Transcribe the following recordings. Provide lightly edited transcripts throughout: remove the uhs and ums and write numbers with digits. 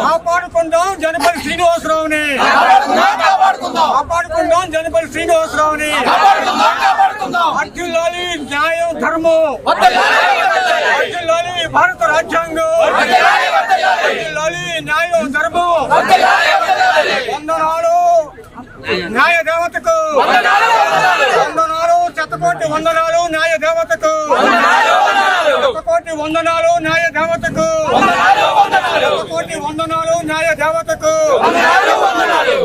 కాపాడుకుందాం జనపల్లి శ్రీనివాసరావుని, కాపాడుకుందాం జనపల్లి శ్రీనివాసరావుని. వర్ధిల్లాలి న్యాయం ధర్మం, వర్ధిల్లాలి భారత రాజ్యాంగం, వర్ధిల్లాలి న్యాయం ధర్మం. వందనాలు న్యాయ దేవతకు, వందనాలు శతకోటి వందనాలు న్యాయ దేవతకు, శతకోటి వందనాలు న్యాయ దేవతకు, శతకోటి వందనాలు న్యాయ దేవతకు.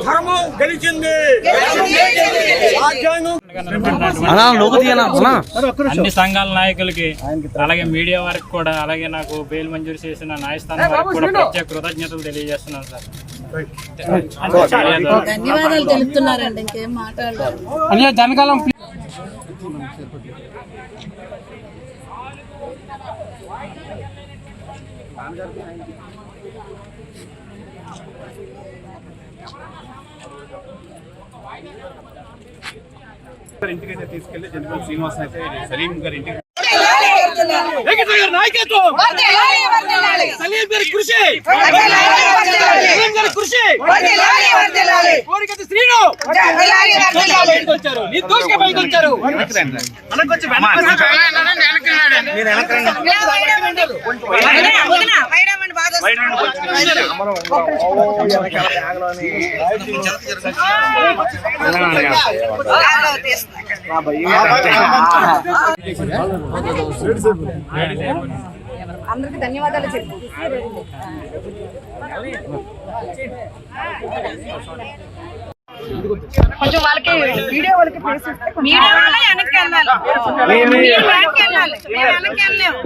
ధర్మం గెలిచింది, రాజ్యాంగం. అన్ని సంఘాల నాయకులకి అలాగే మీడియా వారికి కూడా, అలాగే నాకు బెయిల్ మంజూరు చేసిన న్యాయస్థానం వారికి కూడా ప్రత్యేక కృతజ్ఞతలు తెలియజేస్తున్నాను సార్. ధన్యవాదాలు తెలుపుతున్నారండి. ఇంకేం మాట్లాడారు. ఇంటికైతే తీసుకెళ్లి జనపల్లి శ్రీనివాస్ అయితే సలీం గారి ఇంటికి నాయకత్వం సలీం గారి కృషి, కోరికతి శ్రీను వచ్చారు, నిర్దోషిగా పైకి వచ్చారు. అందరికి ధన్యవాదాలు చెప్పు. కొంచెం వాళ్ళకి వీడియో వాళ్ళకి మీడియా వాళ్ళ వెనక్కి వెళ్ళాలి, వెనక్కి వెళ్ళాలి, వెనక్కి వెళ్ళలేము.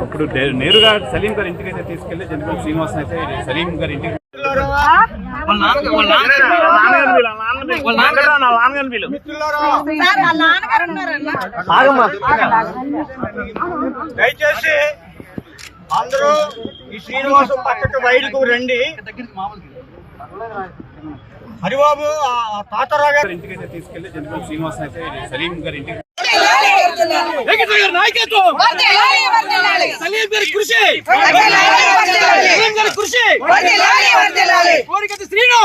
ఇప్పుడు నేరుగా సలీం గారి ఇంటికైతే తీసుకెళ్లి జనపల్లి శ్రీనివాస్ అయితే సలీం గారి ఇంటికి దయచేసి అందరూ ఈ శ్రీనివాసం పక్కకు బయటకు రండి. హరిబాబు తాతారావు గారి ఇంటికైతే తీసుకెళ్లి జనపల్లి శ్రీనివాస్ అయితే సలీం గారి ఇంటికి నాయకత్వం సలీం గారి కృషి, కోరికతి శ్రీను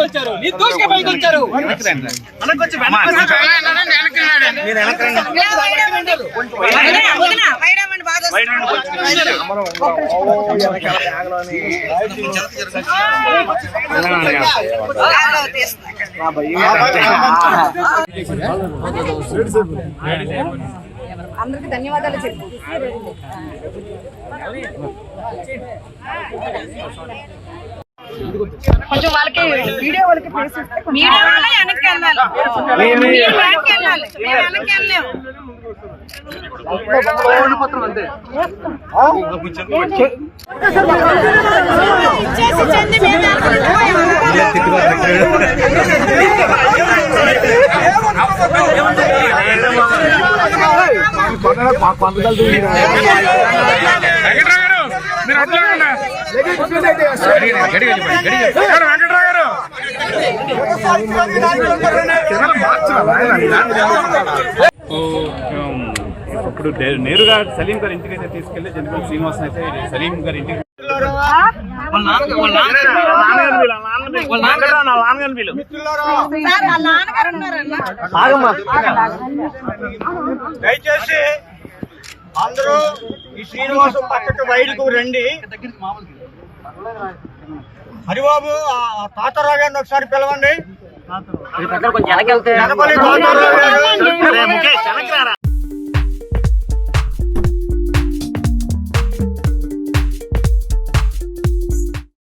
వచ్చారు, నిర్దోషిగా పైకి వచ్చారు. అందరికి ధన్యవాదాలు చెప్పు. కొంచెం వాళ్ళకి వీడియో వాళ్ళకి మీడియా వాళ్ళ వెనక్కి వెళ్ళాలి, వెనక్కి వెళ్ళాలి, వెనక్కి వెళ్ళలేము. ఇప్పుడు నేరుగా సలీం గారి ఇంటికైతే తీసుకెళ్లి జనపల్లి శ్రీనివాస్ అయితే సలీం గారి ఇంటికి దయచేసి అందరూ ఈ శ్రీనివాసం పక్కకు బయటకు రండి. హరిబాబు తాతారావు గారిని ఒకసారి పిలవండి.